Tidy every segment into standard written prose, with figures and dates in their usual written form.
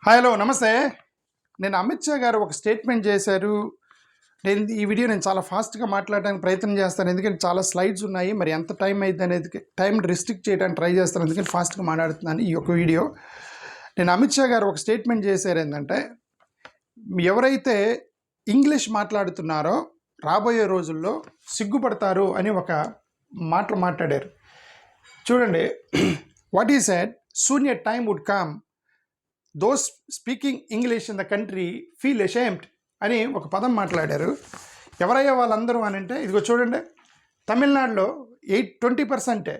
Hello నమస్తే. నేను అమిత్ షా గారు ఒక స్టేట్మెంట్ చేశారు. ఈ వీడియో నేను చాలా ఫాస్ట్గా మాట్లాడడానికి ప్రయత్నం చేస్తాను, ఎందుకంటే చాలా స్లైడ్స్ ఉన్నాయి. మరి ఎంత టైం అయింది అనేది టైం రిస్ట్రిక్ట్ చేయడానికి ట్రై చేస్తాను, ఎందుకంటే ఫాస్ట్గా మాట్లాడుతున్నాను. ఈ యొక్క వీడియో నేను అమిత్ షా గారు ఒక స్టేట్మెంట్ చేశారు. ఏంటంటే, ఎవరైతే ఇంగ్లీష్ మాట్లాడుతున్నారో రాబోయే రోజుల్లో సిగ్గుపడతారు అని ఒక మాట్లాడారు. చూడండి, what he said, soon a time would come those speaking English in the country feel ashamed అని ఒక పదం మాట్లాడారు. ఎవరయ్యా వాళ్ళందరూ అని అంటే, ఇదిగో చూడండి, తమిళనాడులో 20%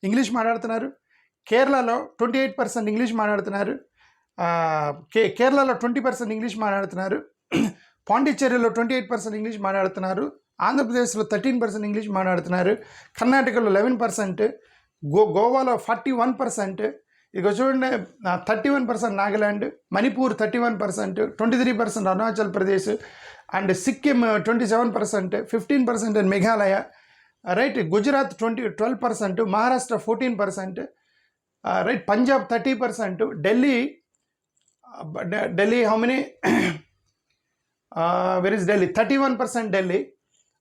ఇంగ్లీష్ మాట్లాడుతున్నారు, కేరళలో 28% ఇంగ్లీష్ మాట్లాడుతున్నారు, కేరళలో 20% ఇంగ్లీష్ మాట్లాడుతున్నారు, పాండిచ్చేరిలో 28% ఇంగ్లీష్ మాట్లాడుతున్నారు, ఆంధ్రప్రదేశ్లో 13% ఇంగ్లీష్ మాట్లాడుతున్నారు, కర్ణాటకలో 11%, గోవాలో 41%, ఇక చూడండి 31% Nagaland, Manipur 31%, 23% Arunachal Pradesh and Sikkim 27%, 15% in Meghalaya, right, Gujarat 12%, Maharashtra 14%, right, Punjab 30%, Delhi how many where is Delhi 31% Delhi,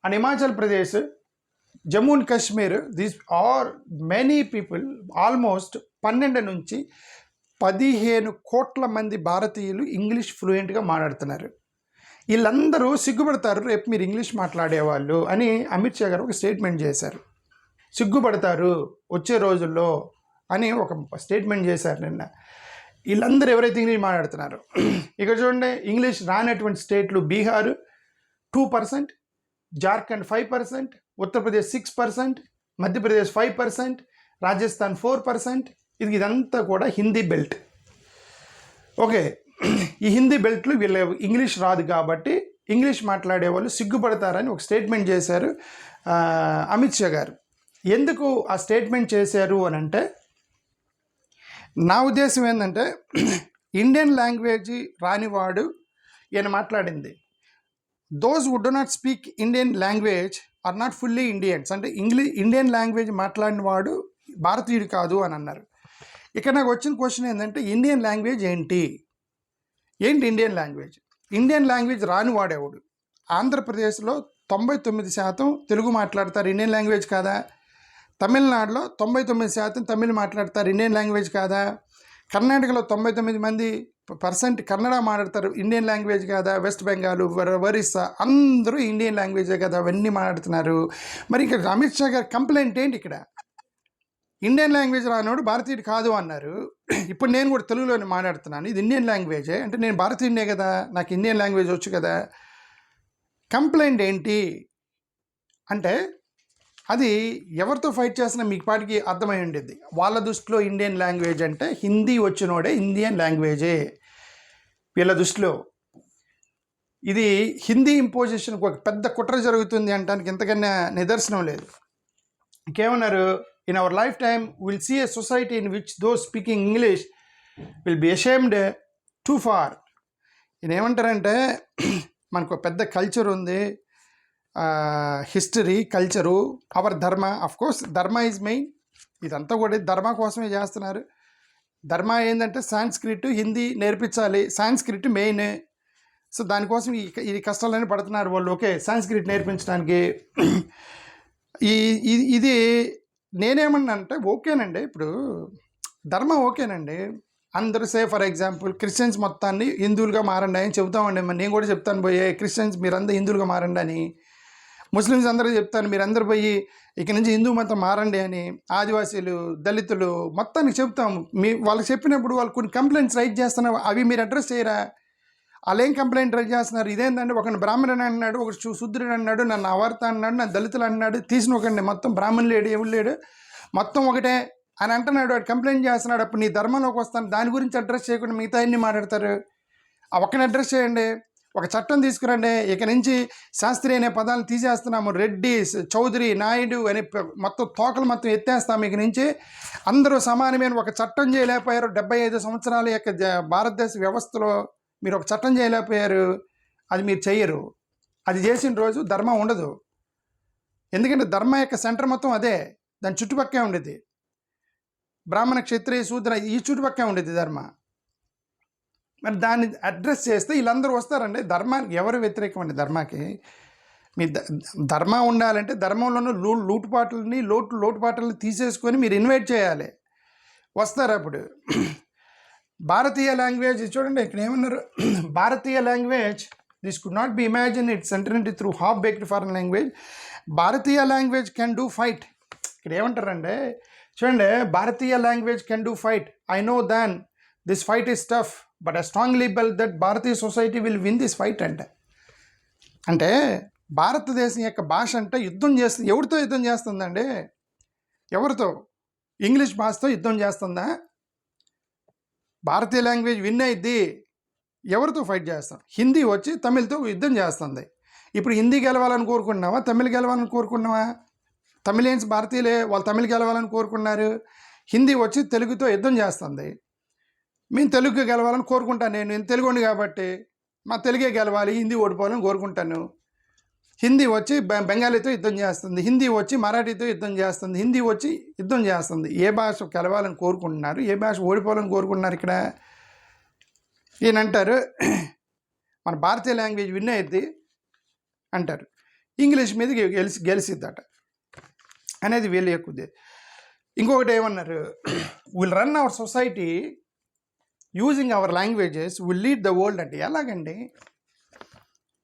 and Himachal Pradesh, Jammu and Kashmir. These are many people, almost 12 నుంచి 15 కోట్ల మంది భారతీయులు ఇంగ్లీష్ ఫ్లూయెంట్గా మాట్లాడుతున్నారు. వీళ్ళందరూ సిగ్గుపడతారు రేపు మీరు ఇంగ్లీష్ మాట్లాడేవాళ్ళు అని అమిత్ షా గారు ఒక స్టేట్మెంట్ చేశారు. సిగ్గుపడతారు వచ్చే రోజుల్లో అని ఒక స్టేట్మెంట్ చేశారు నిన్న. వీళ్ళందరూ ఎవరైతే ఇంగ్లీష్ మాట్లాడుతున్నారు, ఇక చూడండి, ఇంగ్లీష్ రానటువంటి స్టేట్లు బీహార్ 2%, జార్ఖండ్ 5%, ఉత్తరప్రదేశ్ 6%, మధ్యప్రదేశ్ 5%, రాజస్థాన్ 4%. ఇదంతా కూడా హిందీ బెల్ట్. ఓకే, ఈ హిందీ బెల్ట్లు వీళ్ళ ఇంగ్లీష్ రాదు కాబట్టి ఇంగ్లీష్ మాట్లాడే వాళ్ళు సిగ్గుపడతారని ఒక స్టేట్మెంట్ చేశారు అమిత్ షా గారు. ఎందుకు ఆ స్టేట్మెంట్ చేశారు అని అంటే, నా ఉద్దేశం ఏంటంటే, ఇండియన్ లాంగ్వేజ్ రానివాడు ఈయన మాట్లాడింది, those would not speak Indian language are not fully Indians, అంటే ఇండియన్ లాంగ్వేజ్ మాట్లాడిన వాడు భారతీయుడు కాదు అని అన్నారు. ఇక్కడ నాకు వచ్చిన క్వశ్చన్ ఏంటంటే, ఇండియన్ లాంగ్వేజ్ ఏంటి ఇండియన్ లాంగ్వేజ్? ఇండియన్ లాంగ్వేజ్ రాని వాడేవాడు. ఆంధ్రప్రదేశ్లో 99% తెలుగు మాట్లాడతారు, ఇండియన్ లాంగ్వేజ్ కాదా? తమిళనాడులో 99% తమిళ్ మాట్లాడతారు, ఇండియన్ లాంగ్వేజ్ కాదా? కర్ణాటకలో 99% కన్నడ మాట్లాడతారు, ఇండియన్ లాంగ్వేజ్ కాదా? వెస్ట్ బెంగాల్, ఒరిస్సా అందరూ ఇండియన్ లాంగ్వేజే కదా, అవన్నీ మాట్లాడుతున్నారు. మరి ఇక్కడ అమిత్ షా గారి కంప్లైంట్ ఏంటి? ఇక్కడ ఇండియన్ లాంగ్వేజ్ రానోడు భారతీయుడు కాదు అన్నారు. ఇప్పుడు నేను కూడా తెలుగులోనే మాట్లాడుతున్నాను, ఇది ఇండియన్ లాంగ్వేజే అంటే నేను భారతీయుడినే కదా, నాకు ఇండియన్ లాంగ్వేజ్ వచ్చు కదా. కంప్లైంట్ ఏంటి అంటే, అది ఎవరితో ఫైట్ చేసినా మీకు పాటికి అర్థమై ఉండేది. వాళ్ళ దృష్టిలో ఇండియన్ లాంగ్వేజ్ అంటే హిందీ వచ్చినోడే ఇండియన్ లాంగ్వేజే వీళ్ళ దృష్టిలో. ఇది హిందీ ఇంపోజిషన్కి ఒక పెద్ద కుట్ర జరుగుతుంది అంటానికి ఇంతకన్నా నిదర్శనం లేదు. ఇంకేమన్నారు, in our life time will see a society in which those speaking English will be ashamed too far. ఈయన ఏమంటారంటే, మనకు పెద్ద కల్చర్ ఉంది, history, culture, our dharma. Of course dharma is main. ఇదంతా కూడా ధర్మ కోసమే చేస్తున్నారు. ధర్మ ఏంటంటే సాంస్క్రిట్, హిందీ నేర్పించాలి, సాంస్క్రిట్ మెయిన్. సో దానికోసం ఈ కష్టాలన్నీ పడుతున్నారు వాళ్ళు. ఓకే, సాంస్క్రిట్ నేర్పించడానికి. ఇది నేనేమన్నా అంటే, ఓకేనండి, ఇప్పుడు ధర్మ ఓకేనండి, అందరూ ఫర్ ఎగ్జాంపుల్ క్రిస్టియన్స్ మొత్తాన్ని హిందువులుగా మారండి అని చెబుతామండి. మరి నేను కూడా చెప్తాను పోయి, క్రిస్టియన్స్ మీరందరూ హిందువులుగా మారండి అని. ముస్లిమ్స్ అందరూ చెప్తాను, మీరందరూ పోయి ఇక నుంచి హిందూ మతం మారండి అని. ఆదివాసీలు, దళితులు మొత్తానికి చెప్తాము. వాళ్ళకి చెప్పినప్పుడు వాళ్ళు కొన్ని కంప్లైంట్స్ రైజ్ చేస్తున్నారు, అవి మీరు అడ్రస్ చేయరా? వాళ్ళు ఏం కంప్లైంట్ రైజ్ చేస్తున్నారు? ఇదేంటంటే, ఒకటి బ్రాహ్మణుడు అన్నాడు, ఒకటి శూద్రుడు అన్నాడు, నన్ను అవార్త అన్నాడు, నన్ను దళితులు అన్నాడు, తీసిన ఒకటి మొత్తం బ్రాహ్మణులు లేడు, ఎవరు లేడు, మొత్తం ఒకటే అని అంటున్నాడు. వాడు కంప్లైంట్ చేస్తున్నాడు. అప్పుడు నీ ధర్మంలోకి వస్తాను, దాని గురించి అడ్రస్ చేయకుండా మిగతా అన్ని మాట్లాడతారు. ఆ ఒక్కని అడ్రస్ చేయండి, ఒక చట్టం తీసుకురండి, ఇక నుంచి శాస్త్రి అనే పదాలు తీసేస్తున్నాము, రెడ్డి, చౌదరి, నాయుడు అనే మొత్తం తోకలు మొత్తం ఎత్తేస్తాము, ఇక నుంచి అందరూ సమానమైన ఒక చట్టం చేయలేకపోయారు. 75 సంవత్సరాల యొక్క భారతదేశ వ్యవస్థలో మీరు ఒక చట్టం చేయలేకపోయారు. అది మీరు చెయ్యరు. అది చేసిన రోజు ధర్మం ఉండదు. ఎందుకంటే ధర్మ యొక్క సెంటర్ మొత్తం అదే, దాని చుట్టుపక్కలే ఉండేది. బ్రాహ్మణ, క్షత్రియ, శూద్ర ఈ చుట్టుపక్కలే ఉండేది ధర్మ. మరి దాన్ని అడ్రస్ చేస్తే వీళ్ళందరూ వస్తారండి. ధర్మానికి ఎవరు వ్యతిరేకం అండి? ధర్మాకి మీ ధర్మ ఉండాలంటే ధర్మంలోనూ లోటుపాట్లని తీసేసుకొని మీరు ఇన్వైట్ చేయాలి, వస్తారు అప్పుడు. భారతీయ లాంగ్వేజ్ చూడండి, ఇక్కడ ఏమన్నారు, Bharatiya language this could not be imagine its eternity through half baked foreign language. Bharatiya language can do fight. ఇక్కడ ఏమంటారంటే చూడండి, Bharatiya language can do fight. I know than this fight is tough but I strongly believe that Bharatiya society will win this fight. అంటే భారతదేశం యొక్క భాష అంటే యుద్ధం చేస్తుంది. ఎవరితో యుద్ధం చేస్తుందండి? ఎవరితో? ఇంగ్లీష్ భాషతో యుద్ధం చేస్తుందా? భారతీయ లాంగ్వేజ్ విన్ అయింది, ఎవరితో ఫైట్ చేస్తాం? హిందీ వచ్చి తమిళ్తో యుద్ధం చేస్తుంది. ఇప్పుడు హిందీ గెలవాలని కోరుకుంటున్నావా, తమిళ్ గెలవాలని కోరుకున్నావా? తమిళియన్స్ భారతీయులే, వాళ్ళు తమిళ్ గెలవాలని కోరుకున్నారు. హిందీ వచ్చి తెలుగుతో యుద్ధం చేస్తుంది. మేము తెలుగు గెలవాలని కోరుకుంటాను. నేను తెలుగుండి కాబట్టి మా తెలుగే గెలవాలి, హిందీ ఓడిపోవాలని కోరుకుంటాను. హిందీ వచ్చి బెంగాలీతో యుద్ధం చేస్తుంది, హిందీ వచ్చి మరాఠీతో యుద్ధం చేస్తుంది, హిందీ వచ్చి యుద్ధం చేస్తుంది. ఏ భాష గెలవాలని కోరుకుంటున్నారు, ఏ భాష ఓడిపోవాలని కోరుకుంటున్నారు? ఇక్కడ ఈయన అంటారు మన భారతీయ లాంగ్వేజ్ విన్ అయ్యిద్ది అంటారు, ఇంగ్లీష్ మీద గెలిసిద్దట అనేది వీళ్ళు ఎక్కువ. ఇంకొకటి ఏమన్నారు, will run our society using hour languages, will lead the world. అంటే ఎలాగండి?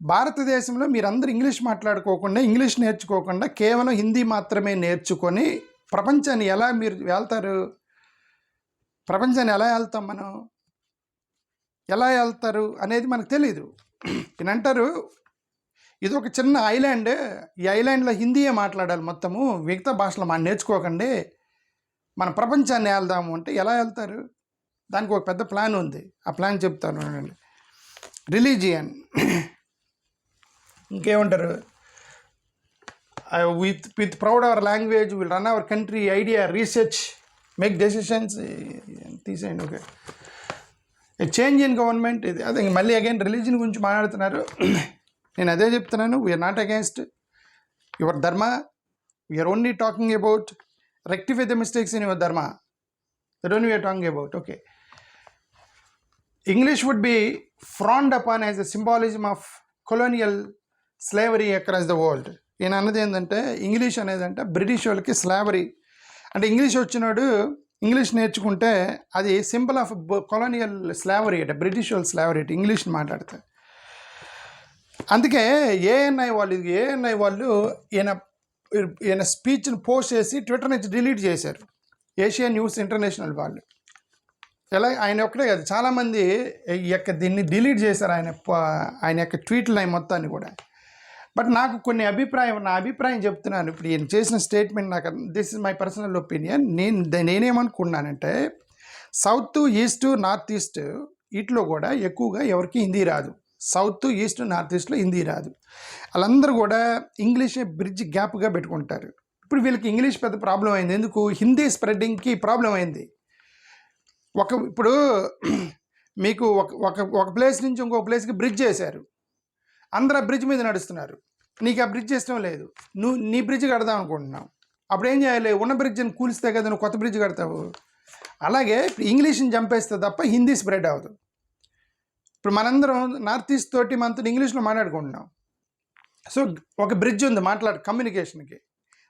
భారతదేశంలో మీరందరూ ఇంగ్లీష్ మాట్లాడుకోకుండా, ఇంగ్లీష్ నేర్చుకోకుండా కేవలం హిందీ మాత్రమే నేర్చుకొని ప్రపంచాన్ని ఎలా మీరు వెళ్తారు? ప్రపంచాన్ని ఎలా వెళ్తాం మనం? ఎలా వెళ్తారు అనేది మనకు తెలీదు. అంటారు ఇది ఒక చిన్న ఐలాండ్, ఈ ఐలాండ్లో హిందీయే మాట్లాడాలి మొత్తము, మిగతా భాషలు మనం నేర్చుకోకండి, మన ప్రపంచాన్ని వెళ్దాము అంటే ఎలా వెళ్తారు? దానికి ఒక పెద్ద ప్లాన్ ఉంది. ఆ ప్లాన్ చెప్తాను. రిలీజియన్ ఇంకేమంటారు, with proud our language will run our country, idea, research, make decisions. తీసేయండి. Okay, change in government. ఇది అదే మళ్ళీ అగైన్ రిలీజియన్ గురించి మాట్లాడుతున్నారు. నేను అదే చెప్తున్నాను, we're not against your dharma, we're only talking about rectify the mistakes in your dharma. That only we're talking about. Okay, English would be frowned upon as a symbolism of colonial slavery across the world. ఈయన అన్నది ఏంటంటే English అనేది అంటే British వాళ్ళకి slavery అంటే, English వచ్చినాడు English నేర్చుకుంటే అది సింబల్ ఆఫ్ కొలోనియల్ స్లేవరీ అంటే, బ్రిటిష్ వాళ్ళ స్లేవరీ అంటే ఇంగ్లీష్ని మాట్లాడితే. అందుకే ఏఎన్ఐ వాళ్ళు ఈయన స్పీచ్ని పోస్ట్ చేసి ట్విట్టర్ నుంచి డిలీట్ చేశారు, ఏషియా న్యూస్ ఇంటర్నేషనల్ వాళ్ళు. ఎలా ఆయన ఒక్కడే కాదు, చాలామంది ఈ యొక్క దీన్ని డిలీట్ చేశారు, ఆయన యొక్క ట్వీట్లు మొత్తాన్ని కూడా. బట్ నాకు నా అభిప్రాయం చెప్తున్నాను. ఇప్పుడు ఈయన చేసిన స్టేట్మెంట్ నాకు, this is my personal opinion. నేనేమనుకున్నానంటే, సౌత్, ఈస్ట్, నార్త్ ఈస్ట్ వీటిలో కూడా ఎక్కువగా ఎవరికి హిందీ రాదు. సౌత్, ఈస్ట్, నార్త్ ఈస్ట్లో హిందీ రాదు. వాళ్ళందరూ కూడా ఇంగ్లీషే బ్రిడ్జ్ గ్యాప్గా పెట్టుకుంటారు. ఇప్పుడు వీళ్ళకి ఇంగ్లీష్ పెద్ద ప్రాబ్లం అయింది. ఎందుకు? హిందీ స్ప్రెడ్డింగ్కి ప్రాబ్లం అయింది. ఇప్పుడు మీకు ఒక ప్లేస్ నుంచి ఇంకో ప్లేస్కి బ్రిడ్జ్ చేశారు, అందరూ ఆ బ్రిడ్జ్ మీద నడుస్తున్నారు. నీకు ఆ బ్రిడ్జ్ ఇష్టం లేదు, నీ బ్రిడ్జ్ కడదాం అనుకుంటున్నావు. అప్పుడు ఏం చేయాలి? ఉన్న బ్రిడ్జ్ని కూలిస్తే కదా నువ్వు కొత్త బ్రిడ్జ్ కడతావు. అలాగే ఇంగ్లీష్ని చంపేస్తే తప్ప హిందీ స్ప్రెడ్ అవ్వదు. ఇప్పుడు మనందరం నార్త్ ఈస్ట్ తోటి మనతో ఇంగ్లీష్లో మాట్లాడుకుంటున్నాం. సో ఒక బ్రిడ్జ్ ఉంది కమ్యూనికేషన్కి,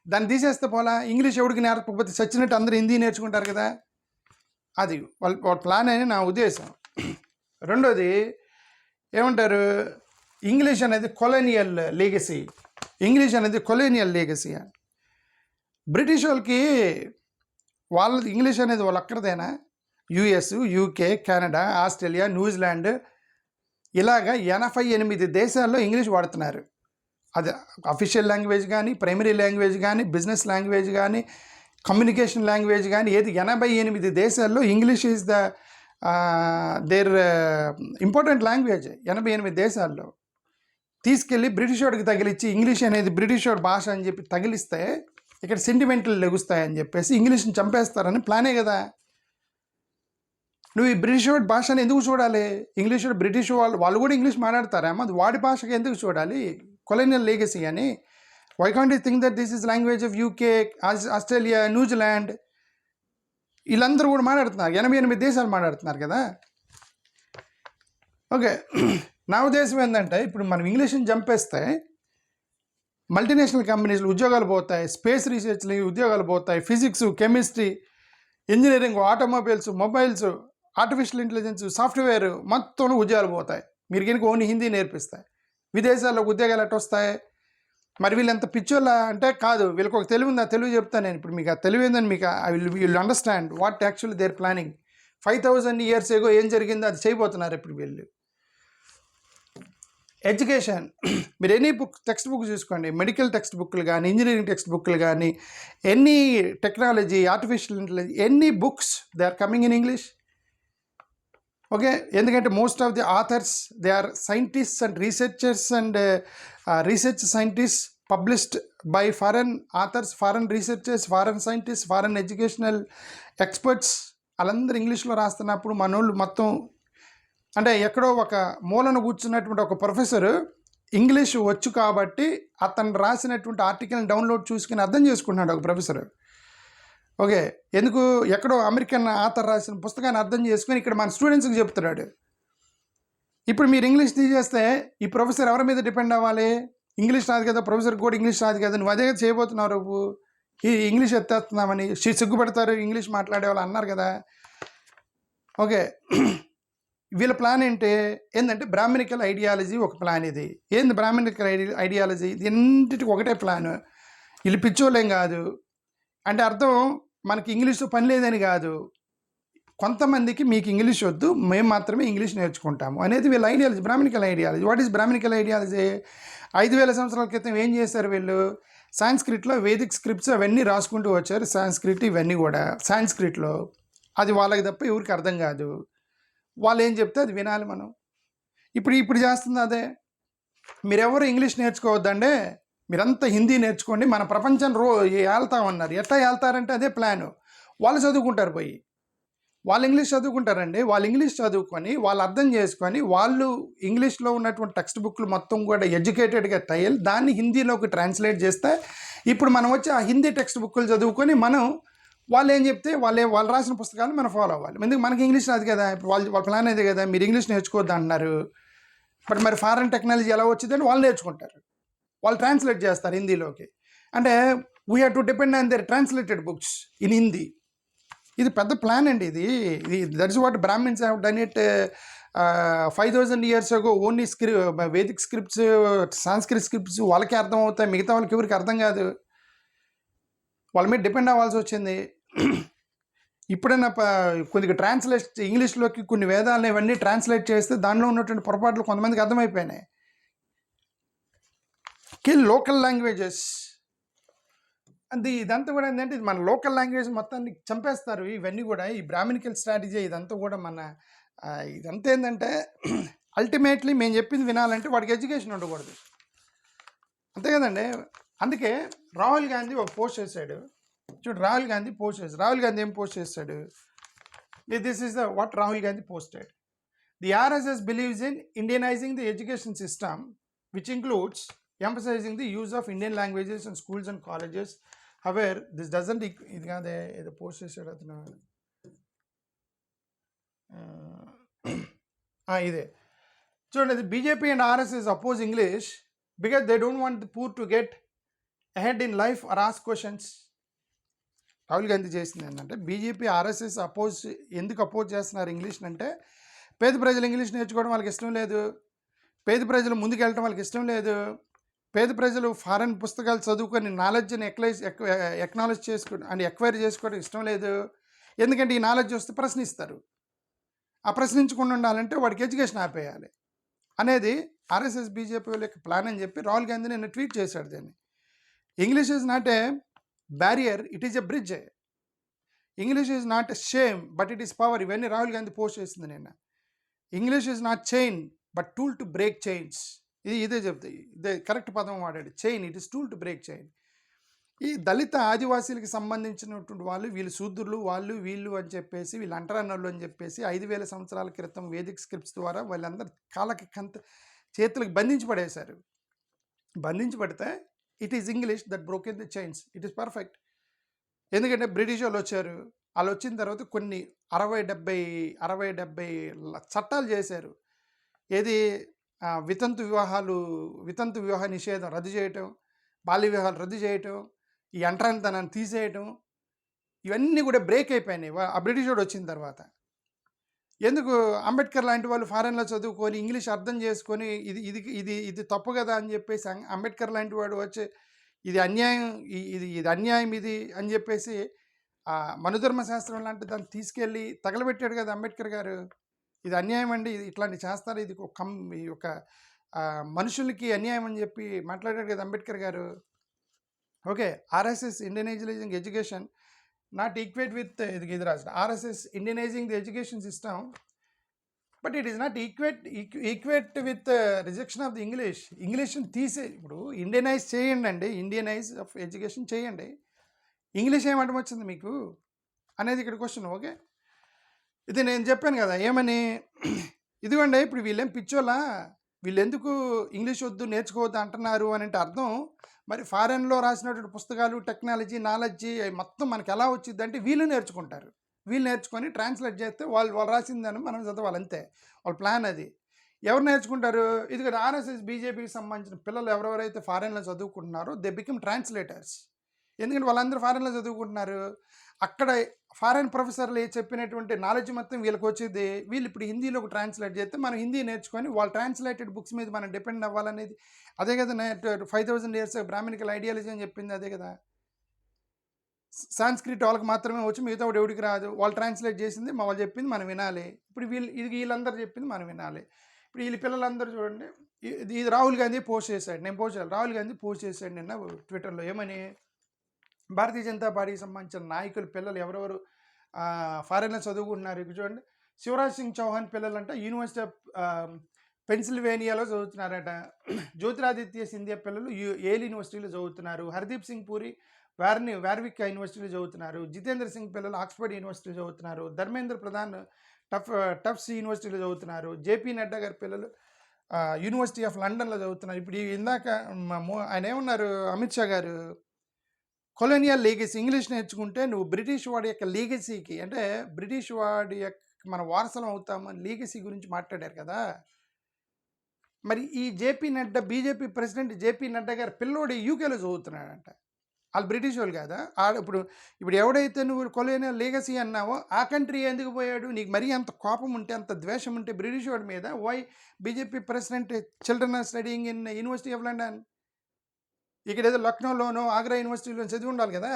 దాన్ని తీసేస్తే పోలా. ఇంగ్లీష్ ఎవరికి నేర్పకపోతే చచ్చినట్టు అందరూ హిందీ నేర్చుకుంటారు కదా. అది వాళ్ళ ప్లాన్ అని నా ఉద్దేశం. రెండోది ఏమంటారు, ఇంగ్లీష్ అనేది కొలోనియల్ లీగసీ. బ్రిటిష్ వాళ్ళకి వాళ్ళది ఇంగ్లీష్ అనేది వాళ్ళు అక్కడదేనా? US, UK, Canada, Australia, New Zealand ఇలాగా 88 దేశాల్లో ఇంగ్లీష్ వాడుతున్నారు. అది అఫీషియల్ లాంగ్వేజ్ కానీ, ప్రైమరీ లాంగ్వేజ్ కానీ, బిజినెస్ లాంగ్వేజ్ కానీ, కమ్యూనికేషన్ లాంగ్వేజ్ కానీ, ఏది 88 దేశాల్లో English is there important language. 88 దేశాల్లో తీసుకెళ్ళి బ్రిటిష్ వాడికి తగిలిచ్చి, ఇంగ్లీష్ అనేది బ్రిటిష్ వాడి భాష అని చెప్పి తగిలిస్తే ఇక్కడ సెంటిమెంట్లు లెగుస్తాయని చెప్పేసి ఇంగ్లీష్ని చంపేస్తారని ప్లానే కదా. నువ్వు ఈ బ్రిటిష్ వాడి భాషని ఎందుకు చూడాలి? ఇంగ్లీష్ బ్రిటిష్ వాళ్ళు కూడా ఇంగ్లీష్ మాట్లాడతారేమో, అది వాడి భాషకి ఎందుకు చూడాలి? కొలోనియల్ లీగసీ అని. Why can't you think that this is language of UK, Australia, న్యూజిలాండ్ వీళ్ళందరూ కూడా మాట్లాడుతున్నారు. 88 దేశాలు మాట్లాడుతున్నారు కదా. ఓకే. నా ఉద్దేశం ఏంటంటే ఇప్పుడు మనం ఇంగ్లీష్ని చంపేస్తే మల్టీనేషనల్ కంపెనీస్లో ఉద్యోగాలు పోతాయి, స్పేస్ రీసెర్చ్లు ఉద్యోగాలు పోతాయి, physics, chemistry, engineering, automobiles, mobiles, artificial intelligence, software మొత్తం ఉద్యోగాలు పోతాయి. మీరు కనుక ఓన్లీ హిందీ నేర్పిస్తాయి. విదేశాల్లో ఉద్యోగాలు ఎట్ట వస్తాయి? మరి వీళ్ళు ఎంత పిచ్చోళ్ళ అంటే కాదు, వీళ్ళకి ఒక తెలివి ఉంది. ఆ తెలివి చెప్తాను నేను ఇప్పుడు మీకు. ఆ తెలివి ఏందని మీకు I will understand what actually their planning. 5000 years ago ఏం జరిగిందో అది చేయబోతున్నారు ఇప్పుడు వీళ్ళు. ఎడ్యుకేషన్ మీరు ఎనీ బుక్ టెక్స్ట్ బుక్ చూసుకోండి, మెడికల్ టెక్స్ట్ బుక్లు కానీ, ఇంజనీరింగ్ టెక్స్ట్ బుక్లు కానీ, any technology, artificial intelligence, any books they are coming in English. Okay, ఎందుకంటే most of the authors they are scientists and researchers and research scientist published by foreign authors, foreign researchers, foreign scientist, foreign educational experts. వాళ్ళందరూ ఇంగ్లీష్లో రాస్తున్నప్పుడు మనోళ్ళు మొత్తం అంటే ఎక్కడో ఒక మూలను కూర్చున్నటువంటి ఒక ప్రొఫెసరు ఇంగ్లీష్ వచ్చు కాబట్టి అతను రాసినటువంటి ఆర్టికల్ని డౌన్లోడ్ చూసుకుని అర్థం చేసుకుంటున్నాడు ఒక ప్రొఫెసర్. ఓకే, ఎందుకు ఎక్కడో అమెరికన్ ఆథర్ రాసిన పుస్తకాన్ని అర్థం చేసుకుని ఇక్కడ మన స్టూడెంట్స్కి చెప్తున్నాడు. ఇప్పుడు మీరు ఇంగ్లీష్ తీసేస్తే ఈ ప్రొఫెసర్ ఎవరి మీద డిపెండ్ అవ్వాలి? ఇంగ్లీష్ రాదు కదా, ప్రొఫెసర్కి కూడా ఇంగ్లీష్ రాదు కదా, నువ్వు అదే చేయబోతున్నావు నువ్వు. ఈ ఇంగ్లీష్ ఎత్తేస్తున్నామని సిగ్గుపడతారు ఇంగ్లీష్ మాట్లాడే వాళ్ళు అన్నారు కదా. ఓకే, వీళ్ళ ప్లాన్ ఏంటంటే బ్రాహ్మణికల్ ఐడియాలజీ ఒక ప్లాన్. ఇది ఏంది బ్రాహ్మణికల్ ఐడియాలజీ? దీనింటికి ఒకటే ప్లాన్. వీళ్ళు పిచ్చోళ్ళేం కాదు. అంటే అర్థం మనకి ఇంగ్లీష్తో పని లేదని కాదు, కొంతమందికి మీకు ఇంగ్లీష్ వద్దు, మేము మాత్రమే ఇంగ్లీష్ నేర్చుకుంటాము అనేది వీళ్ళ ideology, Brahminical ideology. What is Brahminical ideology? 5000 సంవత్సరాల క్రితం ఏం చేశారు వీళ్ళు? సాంస్క్రిట్లో వేదిక్ స్క్రిప్ట్స్ అవన్నీ రాసుకుంటూ వచ్చారు. సాంస్క్రిట్ ఇవన్నీ కూడా సాంస్క్రిట్లో. అది వాళ్ళకి తప్ప ఎవరికి అర్థం కాదు. వాళ్ళు ఏం చెప్తే అది వినాలి మనం. ఇప్పుడు చేస్తుంది అదే. మీరెవరు ఇంగ్లీష్ నేర్చుకోవద్దండి, మీరంతా హిందీ నేర్చుకోండి, మన ప్రపంచం ఏళ్తామన్నారు. ఎట్లా ఏళ్తారంటే అదే ప్లాను. వాళ్ళు చదువుకుంటారు పోయి, వాళ్ళు ఇంగ్లీష్ చదువుకుంటారండి. వాళ్ళు ఇంగ్లీష్ చదువుకొని వాళ్ళు అర్థం చేసుకొని వాళ్ళు ఇంగ్లీష్లో ఉన్నటువంటి టెక్స్ట్ బుక్లు మొత్తం కూడా ఎడ్యుకేటెడ్గా తయారు దాన్ని హిందీలోకి ట్రాన్స్లేట్ చేస్తే ఇప్పుడు మనం వచ్చి ఆ హిందీ టెక్స్ట్ బుక్లు చదువుకొని మనం వాళ్ళు ఏం చెప్తే వాళ్ళు రాసిన పుస్తకాలు మనం ఫాలో అవ్వాలి. ఎందుకు మనకి ఇంగ్లీష్ రాదు కదా. ఇప్పుడు వాళ్ళ ప్లాన్ అదే కదా, మీరు ఇంగ్లీష్ నేర్చుకోవద్దు అంటున్నారు. బట్ మరి ఫారెన్ టెక్నాలజీ ఎలా వచ్చిందని వాళ్ళు నేర్చుకుంటారు, వాళ్ళు ట్రాన్స్లేట్ చేస్తారు హిందీలోకి. అంటే we have to depend on their translated books in Hindi. ఇది పెద్ద ప్లాన్ అండి ఇది. That is what Brahmins have done it 5000 years ago. Only Vedic scripts, Sanskrit scripts వాళ్ళకే అర్థం అవుతాయి, మిగతా వాళ్ళకి ఎవరికి అర్థం కాదు. వాళ్ళ మీద డిపెండ్ అవ్వాల్సి వచ్చింది. ఇప్పుడైనా కొద్దిగా ట్రాన్స్లేట్ ఇంగ్లీష్లోకి కొన్ని వేదాలను ఇవన్నీ ట్రాన్స్లేట్ చేస్తే దానిలో ఉన్నటువంటి పొరపాట్లు కొంతమందికి అర్థమైపోయినాయి. లోకల్ లాంగ్వేజెస్ అది ఇదంతా కూడా ఏంటంటే ఇది మన లోకల్ లాంగ్వేజ్ మొత్తాన్ని చంపేస్తారు. ఇవన్నీ కూడా ఈ బ్రాహ్మణికల్ స్ట్రాటజీ ఇదంతా కూడా మన ఇదంతా ఏంటంటే అల్టిమేట్లీ మేము చెప్పింది వినాలంటే వాడికి ఎడ్యుకేషన్ ఉండకూడదు, అంతే కదండి. అందుకే రాహుల్ గాంధీ ఒక పోస్ట్ చేశాడు చూడు. రాహుల్ గాంధీ ఏం పోస్ట్ చేశాడు? This is the what Rahul Gandhi posted. The RSS believes in Indianizing the education system which includes emphasizing the use of Indian languages in schools and colleges. However, this doesn't ఇది కాదే ఏదో పోస్ట్ చేశాడు అతను. ఇదే చూడండి, BJP and RSS oppose English because they don't want the poor to get ahead in life or ask questions. Rahul Gandhi చేసింది ఏంటంటే BJP RSS ఎందుకు అపోజ్ చేస్తున్నారు ఇంగ్లీష్ అంటే, పేద ప్రజలు ఇంగ్లీష్ నేర్చుకోవడం వాళ్ళకి ఇష్టం లేదు, పేద ప్రజలు ముందుకు వెళ్ళటం వాళ్ళకి ఇష్టం లేదు, పేద ప్రజలు ఫారెన్ పుస్తకాలు చదువుకొని నాలెడ్జ్ని ఎక్నాలెడ్జ్ చేసుకోవడం అండ్ ఎక్వైర్ చేసుకోవడం ఇష్టం లేదు. ఎందుకంటే ఈ నాలెడ్జ్ వస్తే ప్రశ్నిస్తారు, ఆ ప్రశ్నించకుండా ఉండాలంటే వాడికి ఎడ్యుకేషన్ ఆపేయాలి అనేది ఆర్ఎస్ఎస్ బీజేపీ వాళ్ళ యొక్క ప్లాన్ అని చెప్పి రాహుల్ గాంధీ నిన్న ట్వీట్ చేశాడు. దాన్ని English is not a barrier, it is a bridge. English is not a shame but it is power. ఇవన్నీ రాహుల్ గాంధీ పోస్ట్ చేసింది నిన్న. English is not chain but tool to break chains. ఇదే చెప్తాయి, ఇదే కరెక్ట్ పదం వాడాడు, chain. It is tool to break chain. ఈ దళిత ఆదివాసీలకు సంబంధించినటువంటి వాళ్ళు, వీళ్ళు శూద్రులు, వాళ్ళు వీళ్ళు అని చెప్పేసి, వీళ్ళు అంటరానోళ్ళు అని చెప్పేసి 5000 సంవత్సరాల క్రితం వేదిక్ స్క్రిప్ట్స్ ద్వారా వాళ్ళందరూ కాళ్ళకి చేతులకు బంధించి పడేశారు. బంధించి పడితే it is English that broken the chains. It is perfect. ఎందుకంటే బ్రిటిష్ వాళ్ళు వచ్చారు, వాళ్ళు వచ్చిన తర్వాత కొన్ని 60-70 చట్టాలు చేశారు. ఏది వితంతు వివాహ నిషేధం రద్దు చేయటం, బాల్య వివాహాలు రద్దు చేయటం, ఈ అంటరానితనాన్ని తీసేయటం, ఇవన్నీ కూడా బ్రేక్ అయిపోయినాయి ఆ బ్రిటిష్ వాడు వచ్చిన తర్వాత. ఎందుకు అంబేద్కర్ లాంటి వాళ్ళు ఫారెన్లో చదువుకొని ఇంగ్లీష్ అర్థం చేసుకొని ఇది ఇది ఇది ఇది తప్పు కదా అని చెప్పేసి అంబేద్కర్ లాంటి వాడు వచ్చి ఇది అన్యాయం, ఇది ఇది అన్యాయం ఇది అని చెప్పేసి మనుధర్మ శాస్త్రం లాంటి దాన్ని తీసుకెళ్ళి తగలబెట్టాడు కదా అంబేద్కర్ గారు. ఇది అన్యాయం అండి, ఇది ఇట్లాంటి చేస్తారు, ఇది ఈ యొక్క మనుషులకి అన్యాయం అని చెప్పి మాట్లాడాడు కదా Ambedkar garu. Okay, RSS Indianizing education not equate with ఇది రాసిన RSS Indianizing the education system, but it is not equate with rejection of the ఇంగ్లీష్ని తీసే. ఇప్పుడు ఇండియనైజ్ చేయండి అండి, ఇండియనైజ్ ఆఫ్ ఎడ్యుకేషన్ చేయండి, ఇంగ్లీష్ ఏమంటం వచ్చింది మీకు అనేది ఇక్కడ క్వశ్చన్. ఓకే, ఇది నేను చెప్పాను కదా ఏమని, ఇదిగోండి ఇప్పుడు వీళ్ళేం పిచ్చోలా, వీళ్ళు ఎందుకు ఇంగ్లీష్ వద్దు నేర్చుకోవద్దు అంటున్నారు అని అంటే అర్థం, మరి ఫారెన్లో రాసినటువంటి పుస్తకాలు, టెక్నాలజీ, నాలెడ్జి మొత్తం మనకి ఎలా వచ్చింది అంటే వీళ్ళు నేర్చుకుంటారు, వీళ్ళు నేర్చుకొని ట్రాన్స్లేట్ చేస్తే వాళ్ళు రాసిందని మనం చదవాలి అంతే, వాళ్ళ ప్లాన్ అది. ఎవరు నేర్చుకుంటారు? ఇది కదా ఆర్ఎస్ఎస్ బీజేపీకి సంబంధించిన పిల్లలు ఎవరెవరైతే ఫారెన్లో చదువుకుంటున్నారో దే బికమ్ ట్రాన్స్లేటర్స్. ఎందుకంటే వాళ్ళందరూ ఫారెన్లో చదువుకుంటున్నారు, అక్కడ ఫారెన్ ప్రొఫెసర్లు చెప్పినటువంటి నాలెడ్జ్ మొత్తం వీళ్ళకి వచ్చేది, వీళ్ళు ఇప్పుడు హిందీలోకి ట్రాన్స్లేట్ చేస్తే మనం హిందీ నేర్చుకొని వాళ్ళు ట్రాన్స్లేటెడ్ బుక్స్ మీద మనం డిపెండ్ అవ్వాలనేది అదే కదా. 5000 years బ్రాహ్మణికల్ ఐడియాలజీ అని చెప్పింది అదే కదా. సాంస్క్రిట్ వాళ్ళకి మాత్రమే వచ్చి మిగతా ఎవడికి రాదు, వాళ్ళు ట్రాన్స్లేట్ చేసింది వాళ్ళు చెప్పింది మనం వినాలి. ఇప్పుడు వీళ్ళందరూ చెప్పింది మనం వినాలి. ఇప్పుడు వీళ్ళ పిల్లలందరూ చూడండి, ఇది రాహుల్ గాంధీ పోస్ట్ చేశాడు, నేను పోస్ట్ చేయాలి, రాహుల్ గాంధీ పోస్ట్ చేశాడు నిన్న ట్విట్టర్లో ఏమని, భారతీయ జనతా పార్టీకి సంబంధించిన నాయకులు పిల్లలు ఎవరెవరు ఫారెన్లో చదువుకుంటున్నారు ఇక్కడ చూడండి. శివరాజ్ సింగ్ చౌహాన్ పిల్లలంట యూనివర్సిటీ ఆఫ్ పెన్సిల్వేనియాలో చదువుతున్నారట. జ్యోతిరాదిత్య సింధియా పిల్లలు ఏల్ యూనివర్సిటీలో చదువుతున్నారు. హర్దీప్ సింగ్ పూరి వార్విక్ యూనివర్సిటీలో చదువుతున్నారు. జితేంద్ర సింగ్ పిల్లలు ఆక్స్ఫర్డ్ యూనివర్సిటీలో చదువుతున్నారు. ధర్మేంద్ర ప్రధాన్ టఫ్స్ యూనివర్సిటీలో చదువుతున్నారు. జేపీ నడ్డా గారి పిల్లలు యూనివర్సిటీ ఆఫ్ లండన్లో చదువుతున్నారు. ఇప్పుడు ఇందాక ఆయన ఏమన్నారు అమిత్ షా గారు, కొలోనియల్ లీగసీ ఇంగ్లీష్ నేర్చుకుంటే నువ్వు బ్రిటిష్ వాడి యొక్క లీగసీకి అంటే బ్రిటిష్ వాడి యొక్క మన వారసలం అవుతామని లీగసీ గురించి మాట్లాడారు కదా. మరి ఈ JP Nadda BJP president JP Nadda గారు పిల్లోడు యూకేలో చదువుతున్నాడంట, వాళ్ళు బ్రిటిష్ వాళ్ళు కదా. ఇప్పుడు ఎవడైతే నువ్వు కొలోనియల్ లీగసీ అన్నావో ఆ కంట్రీ ఎందుకు పోయాడు? నీకు మరీ అంత కోపం ఉంటే, అంత ద్వేషం ఉంటే బ్రిటిష్ వాడి మీద, why BJP president children are studying in university of London? ఇక్కడ ఏదో లక్నోలోనో ఆగ్రా యూనివర్సిటీలో చదివి ఉండాలి కదా.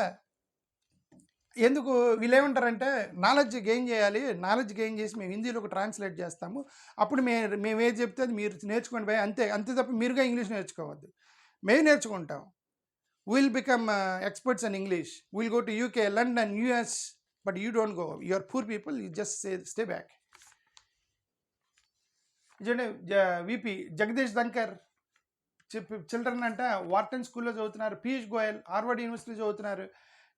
ఎందుకు వీళ్ళు ఏమంటారంటే నాలెడ్జ్ గెయిన్ చేయాలి, నాలెడ్జ్ గెయిన్ చేసి మేము హిందీలోకి ట్రాన్స్లేట్ చేస్తాము, అప్పుడు మేము ఏది చెప్తే అది మీరు నేర్చుకోండి భయ, అంతే తప్ప మీరుగా ఇంగ్లీష్ నేర్చుకోవద్దు, మేము నేర్చుకుంటాం. Will become experts in English, will go to UK, London, US, but you don't go, you are poor people, you just stay back. చూడండి విపి జగదీష్ ధంకర్ చిల్డ్రన్ అంట వార్టన్ స్కూల్లో చదువుతున్నారు. పీయూష్ గోయల్ హార్వర్డ్ యూనివర్సిటీ చదువుతున్నారు.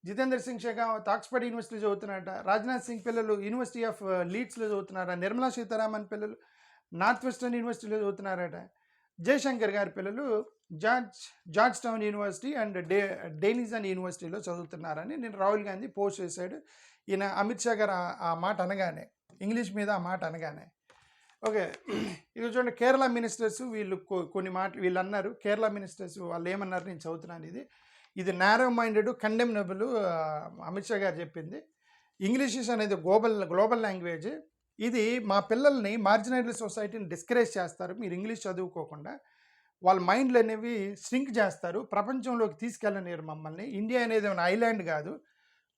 జితేంద్ర సింగ్ షెకావత్ ఆక్స్ఫర్డ్ యూనివర్సిటీ చదువుతున్నారట. రాజ్నాథ్ సింగ్ పిల్లలు యూనివర్సిటీ ఆఫ్ లీడ్స్లో చదువుతున్నారట. నిర్మలా సీతారామన్ పిల్లలు నార్త్ వెస్టర్న్ యూనివర్సిటీలో చదువుతున్నారట. జయశంకర్ గారి పిల్లలు Georgetown university and Denison యూనివర్సిటీలో చదువుతున్నారని నేను రాహుల్ గాంధీ పోస్ట్ చేశాడు. ఈయన అమిత్ షా గారు ఆ మాట అనగానే, ఇంగ్లీష్ మీద ఆ మాట అనగానే. ఓకే, ఇది చూడండి కేరళ మినిస్టర్స్ వీళ్ళు కొన్ని వీళ్ళు అన్నారు. కేరళ మినిస్టర్స్ వాళ్ళు ఏమన్నారు నేను చదువుతున్నాను. ఇది narrow minded, condemnable Amit Shah గారు చెప్పింది. ఇంగ్లీష్ అనేది గ్లోబల్ లాంగ్వేజ్. ఇది మా పిల్లల్ని మార్జినైజ్డ్ సొసైటీని డిస్కరేజ్ చేస్తారు. మీరు ఇంగ్లీష్ చదువుకోకుండా వాళ్ళ మైండ్లు అనేవి శ్రింక్ చేస్తారు, ప్రపంచంలోకి తీసుకెళ్ళలేరు మమ్మల్ని. ఇండియా అనేది ఏమైనా ఐలాండ్ కాదు,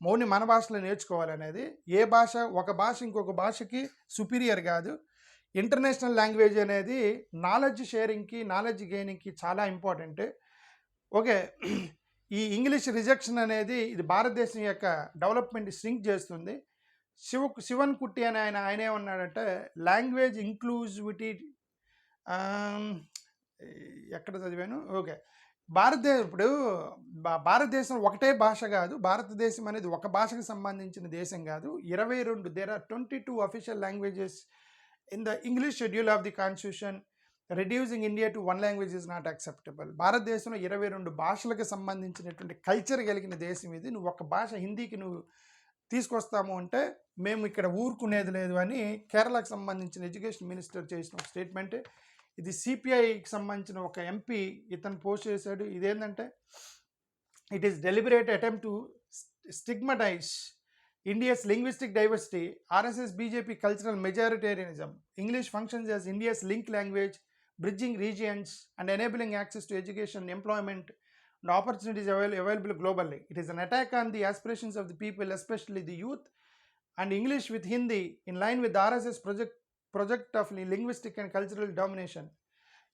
మౌని మన భాషలో నేర్చుకోవాలనేది. ఏ భాష ఒక భాష ఇంకొక భాషకి సుపీరియర్ కాదు. ఇంటర్నేషనల్ లాంగ్వేజ్ అనేది నాలెడ్జ్ షేరింగ్కి, నాలెడ్జ్ గెయినింగ్కి చాలా ఇంపార్టెంట్. ఓకే, ఈ ఇంగ్లీష్ రిజెక్షన్ అనేది ఇది భారతదేశం యొక్క డెవలప్మెంట్ శ్రింక్ చేస్తుంది. శివన్ కుట్టి అని ఆయన ఏమన్నాడంటే లాంగ్వేజ్ ఇంక్లూజివిటీ, ఎక్కడ చదివాను, ఓకే, ఇప్పుడు భారతదేశం ఒకటే భాష కాదు, భారతదేశం అనేది ఒక భాషకు సంబంధించిన దేశం కాదు. 22 there are 22 official languages in the English schedule of the constitution. Reducing India to one language is not acceptable. భారతదేశంలో 22 భాషలకు సంబంధించినటువంటి కల్చర్ కలిగిన దేశం ఇది. నువ్వు ఒక భాష హిందీకి నువ్వు తీసుకొస్తాము అంటే మేము ఇక్కడ ఊరుకునేది లేదు అని కేరళకు సంబంధించిన ఎడ్యుకేషన్ మినిస్టర్ చేసిన ఒక స్టేట్మెంట్. ఇది సిపిఐకి సంబంధించిన ఒక ఎంపీ ఇతను పోస్ట్ చేశాడు. ఇదేంటంటే it is deliberate attempt to stigmatize India's linguistic diversity, RSS BJP cultural majoritarianism. English functions as India's link language, bridging regions and enabling access to education, employment, and opportunities available globally. It is an attack on the aspirations of the people, especially the youth, and English with Hindi, in line with the RSS project of linguistic and cultural domination.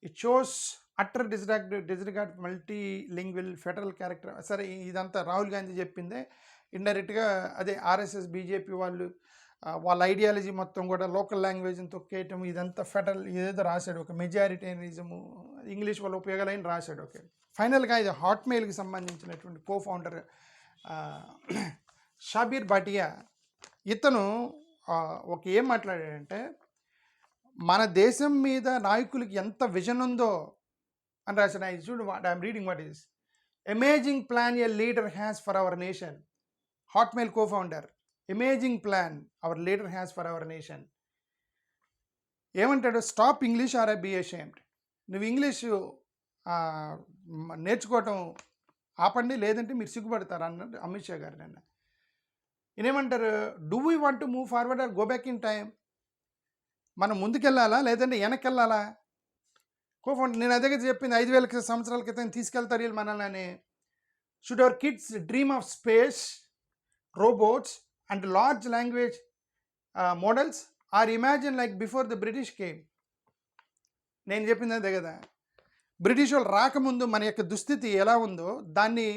It shows utter disregard multilingual federal character. సరే, ఇదంతా రాహుల్ గాంధీ చెప్పిందే. ఇండైరెక్ట్గా అదే RSS BJP వాళ్ళు వాళ్ళ ideology మొత్తం కూడా local లాంగ్వేజ్ని తొక్కేయటం, ఇదంతా ఫెడరల్ ఏదో రాశాడు, ఒక మెజారిటేరియనిజము, ఇంగ్లీష్ వాళ్ళ ఉపయోగాలని రాశాడు. ఓకే, ఫైనల్గా ఇది హాట్మెయిల్కి సంబంధించినటువంటి కో-ఫౌండర్ షాబీర్ భాటియా. ఇతను ఒక ఏం మాట్లాడాడంటే, మన దేశం మీద నాయకులకి ఎంత విజన్ ఉందో అని రాశాడు. ఐ చూడు, I'm reading what is amazing plan a leader has for our nation. Hotmail co-founder, amazing plan our leader has for our nation. ఏమంటాడు? Stop English or be ashamed. నువ్వు ఇంగ్లీషు నేర్చుకోవటం ఆపండి, లేదంటే మీరు సిగ్గుపడతారు అన్నట్టు అమిత్ షా గారు నిన్న. ఈయనేమంటారు? Do we want to move forward or go back in time? మనం ముందుకెళ్ళాలా లేదంటే వెనక్కెళ్ళాలా? కో-ఫౌండర్, నేను అదే చెప్పింది, 5,000 సంవత్సరాల క్రితం తీసుకెళ్తారు వీళ్ళు మనల్ని అని. Should our kids dream of space, robots and large language models or imagine like before the British came? నేను చెప్పింది అదే కదా. బ్రిటిష్ వాళ్ళు రాకముందు మన యొక్క దుస్థితి ఎలా ఉందో దాన్ని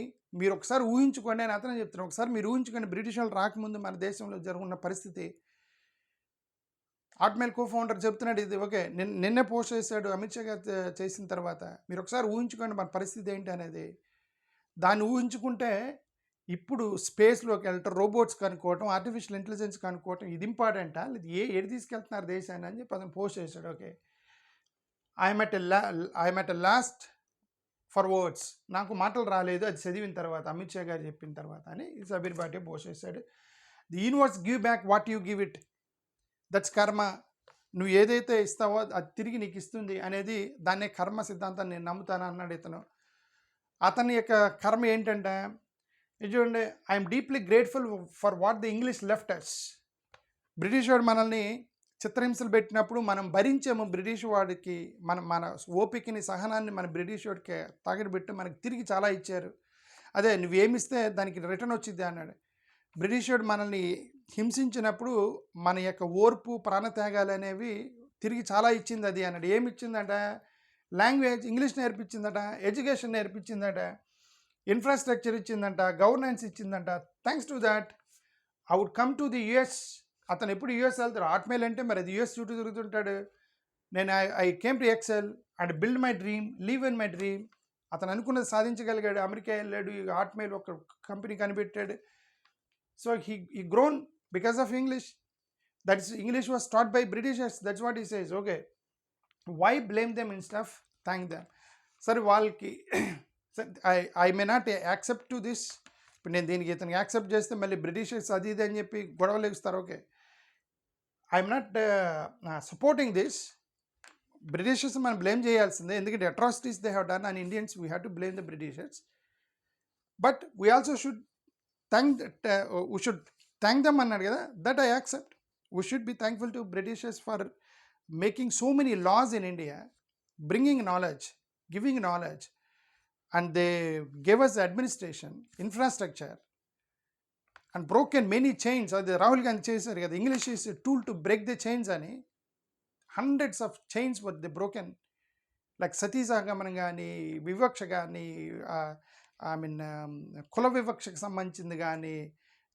మీరు ఒకసారి ఊహించుకోండి అని అతనే చెప్తున్నాను. ఒకసారి మీరు ఊహించుకోండి, బ్రిటిష్ వాళ్ళు రాకముందు మన దేశంలో జరుగున్న పరిస్థితి. హాట్మెయిల్ కో-ఫౌండర్ చెప్తున్నాడు ఇది. ఓకే, నిన్నే పోస్ట్ చేశాడు అమిత్ షా గారు చేసిన తర్వాత. మీరు ఒకసారి ఊహించుకోండి మన పరిస్థితి ఏంటి అనేది. దాన్ని ఊహించుకుంటే ఇప్పుడు స్పేస్లోకి వెళ్ళటం, రోబోట్స్ కనుక్కోవటం, ఆర్టిఫిషియల్ ఇంటెలిజెన్స్ కనుక్కోవటం, ఇది ఇంపార్టెంటా లేదు ఏడు తీసుకెళ్తున్నారు దేశాన్ని అని చెప్పి అతను పోస్ట్ చేశాడు. Okay, I'm at last for words. నాకు మాటలు రాలేదు అది చదివిన తర్వాత, అమిత్ షా గారు చెప్పిన తర్వాత అని షాబీర్ భాటియా పోస్ట్ చేశాడు. The universe give back what you give it, that's కర్మ. నువ్వు ఏదైతే ఇస్తావో అది తిరిగి నీకు ఇస్తుంది అనేది, దాన్నే కర్మ సిద్ధాంతాన్ని నేను నమ్ముతాను అన్నాడు ఇతను. అతని యొక్క కర్మ ఏంటంటే, చూడండి, I'm deeply grateful for what the English left us. British వాడు మనల్ని చిత్రహింసలు పెట్టినప్పుడు మనం భరించాము. బ్రిటిష్ వాడికి మన ఓపికని, సహనాన్ని మన బ్రిటిష్ వాడికి తాగిడబెట్టి మనకి తిరిగి చాలా ఇచ్చారు. అదే నువ్వేమిస్తే దానికి రిటర్న్ వచ్చింది అన్నాడు. బ్రిటిష్ వాడు మనల్ని హింసించినప్పుడు మన యొక్క ఓర్పు, ప్రాణత్యాగాలు అనేవి తిరిగి చాలా ఇచ్చింది అది అన్నాడు. ఏమి ఇచ్చిందట? లాంగ్వేజ్, ఇంగ్లీష్ నేర్పించిందట, ఎడ్యుకేషన్ నేర్పించిందట, ఇన్ఫ్రాస్ట్రక్చర్ ఇచ్చిందంట, గవర్నెన్స్ ఇచ్చిందంట. Thanks to that I would come to the US. అతను ఎప్పుడు యుఎస్ వెళ్తాడు? హాట్మెయిల్ అంటే మరి అది యుఎస్ చుట్టూ తిరుగుతుంటాడు. నేను I came to excel and build my dream, live in my dream. అతను అనుకున్నది సాధించగలిగాడు. అమెరికా వెళ్ళాడు, హాట్మెయిల్ ఒక కంపెనీ కనిపెట్టాడు. So he grown because of English. That is English was taught by Britishers. That's what he says. Okay, why blame them instead of thank them? సరే, వాళ్ళకి I may not accept to this. ఇప్పుడు నేను దీనికి ఇతనికి accept చేస్తే మళ్ళీ Britishers అది ఇది అని చెప్పి గొడవలు ఎగుస్తారు. Okay, I'm not supporting this. Britishers మనం బ్లేమ్ చేయాల్సిందే, ఎందుకంటే atrocities they have done and Indians we have to blame the Britishers. But we also should thank them అన్నాడు కదా. That I accept. We should be thankful to Britishers for making so many laws in India, bringing knowledge, giving knowledge. And they gave us administration, infrastructure, and broken many chains. అది రాహుల్ గాంధీ చేశారు కదా, English is tool to break the chains అని. Hundreds of chains were the broken. Like sati సహగమనం కానీ, వివక్ష కానీ, కుల వివక్షకు సంబంధించింది కానీ,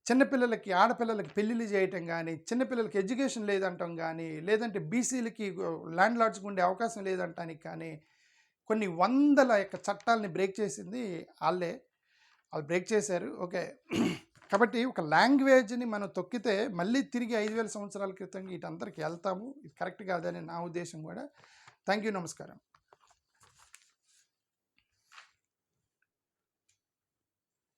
చిన్నపిల్లలకి, ఆడపిల్లలకి పెళ్ళిళ్ళు చేయటం కానీ, చిన్నపిల్లలకి ఎడ్యుకేషన్ లేదంటాం కానీ, లేదంటే బీసీలకి ల్యాండ్ లార్డ్స్కి ఉండే అవకాశం లేదంటానికి కానీ, కొన్ని వందల యొక్క చట్టాలని బ్రేక్ చేసింది వాళ్ళు బ్రేక్ చేశారు. ఓకే, కాబట్టి ఒక లాంగ్వేజ్ని మనం తొక్కితే మళ్ళీ తిరిగి 5,000 సంవత్సరాల క్రితం వీటందరికి వెళ్తాము. ఇది కరెక్ట్ కాదని నా ఉద్దేశం కూడా. థ్యాంక్ యూ, నమస్కారం.